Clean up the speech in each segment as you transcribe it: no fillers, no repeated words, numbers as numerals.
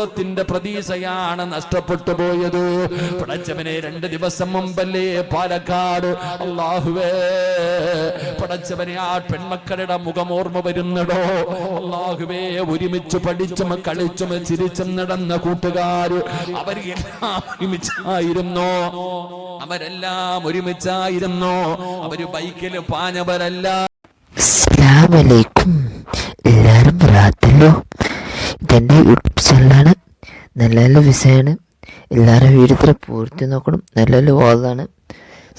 ത്തിന്റെ പ്രതീക്ഷയാണ് നഷ്ടപ്പെട്ടു പോയത്. പടച്ചവനെ 2 ദിവസം മുമ്പല്ലേ പാലക്കാട് അല്ലാഹുവേ പടച്ചവനെ ആ പെൺമക്കളുടെ മുഖം ഓർമ്മ വരുന്നടോ അല്ലാഹുവേ. ഒരുമിച്ച് പഠിച്ചും കളിച്ചും ചിരിച്ചും നടന്ന കൂട്ടുകാര് അവരെല്ലാം ഒരുമിച്ചായിരുന്നു. അവര് ബൈക്കിൽ പാഞ്ഞവരല്ല. അസ്സലാമു അലൈക്കും. എല്ലാവരും റാത്തല്ലോ. ഇതെൻ്റെ യൂട്യൂബ് ചാനലാണ്. നല്ല നല്ല വിഷയമാണ്. എല്ലാവരും വീഡിയോ പൂർത്തി നോക്കണം. നല്ല നല്ല വാദമാണ്.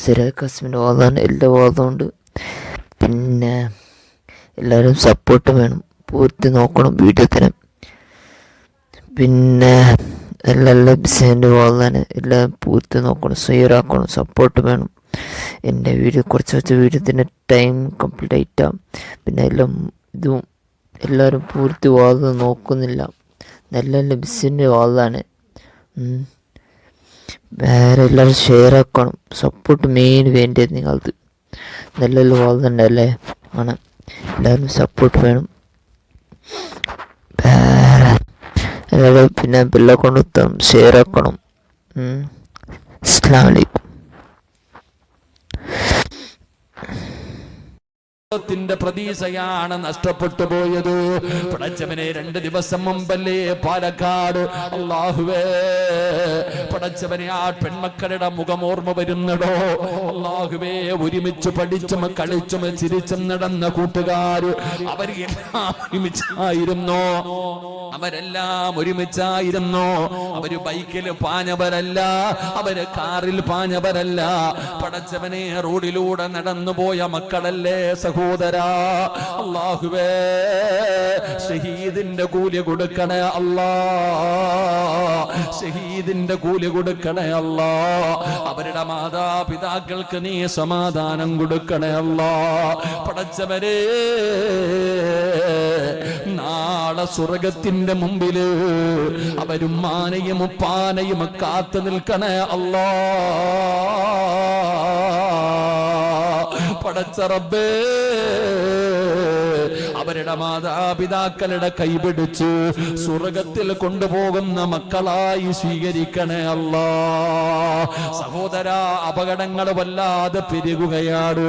സിറാജ് ഖാസിമിൻ്റെ വാദമാണ്. എല്ലാ വാദമുണ്ട്. പിന്നെ എല്ലാവരും സപ്പോർട്ട് വേണം. പൂർത്തി നോക്കണം വീഡിയോത്തിന്. പിന്നെ നല്ല നല്ല വിഷയൻ്റെ വാദമാണ്. എല്ലാം പൂർത്തി നോക്കണം. ഷെയറാക്കണം. സപ്പോർട്ട് വേണം. എൻ്റെ വീഡിയോ കുറച്ച് വീഡിയോത്തിൻ്റെ ടൈം കംപ്ലീറ്റ് ആയിട്ടാണ്. പിന്നെ എല്ലാം ഇതും എല്ലാവരും പൂർത്തി വാദം നോക്കുന്നില്ല. നല്ല നല്ല ബിസിൻ്റെ വാദമാണ്. വേറെ എല്ലാവരും ഷെയർ ആക്കണം. സപ്പോർട്ട് മെയിൻ വേണ്ടത് നിങ്ങൾക്ക്. നല്ല നല്ല വാദമുണ്ടല്ലേ ആണ്. എല്ലാവരും സപ്പോർട്ട് വേണം. വേറെ എല്ലാവരും പിന്നെ ബെല്ലെ കൊണ്ട് ഷെയർ ആക്കണം. അസ്സലാമു അലൈക്കും. ത്തിന്റെ പ്രതീക്ഷയാണ് നഷ്ടപ്പെട്ടു പോയത്. പടച്ചവനെ 2 ദിവസം മുമ്പല്ലേ പാലക്കാട് അല്ലാഹുവേ പടച്ചവനെ ആ പെൺമക്കളുടെ മുഖം ഓർമ്മ വരുന്നടോ അല്ലാഹുവേ. ഒരുമിച്ച് പഠിച്ചും കളിച്ചും ചിരിച്ചും നടന്ന കൂട്ടുകാര് അവരെല്ലാം ഒരുമിച്ചായിരുന്നു. അവര് ബൈക്കിൽ പാഞ്ഞവരല്ല, അവര് കാറിൽ പാഞ്ഞവരല്ല. പടച്ചവനെ റോഡിലൂടെ നടന്നുപോയ മക്കളല്ലേ സഹോദരാ. അല്ലാഹുവേ ഷഹീദിന്റെ കൂലി കൊടുക്കണേ അല്ലാ. ഷഹീദിന്റെ കൂലി കൊടുക്കണേ അല്ലാ. അവരുടെ മാതാപിതാക്കൾക്ക് നീ സമാധാനം കൊടുക്കണേ അല്ലാ. പടച്ചവരെ നാളെ സ്വർഗത്തിന്റെ മുമ്പില് അവരുമ്മാനെയും ഉപ്പാനെയും കാത്തു നിൽക്കണേ അല്ലാ. പടച്ച റബ്ബേ അവരുടെ മാതാപിതാക്കളുടെ കൈപിടിച്ചു സ്വർഗത്തിൽ കൊണ്ടുപോകുന്ന മക്കളായി സ്വീകരിക്കണേ അല്ലാ. സഹോദരാ, അപകടങ്ങൾ വല്ലാതെ പെരുകുകയാണ്.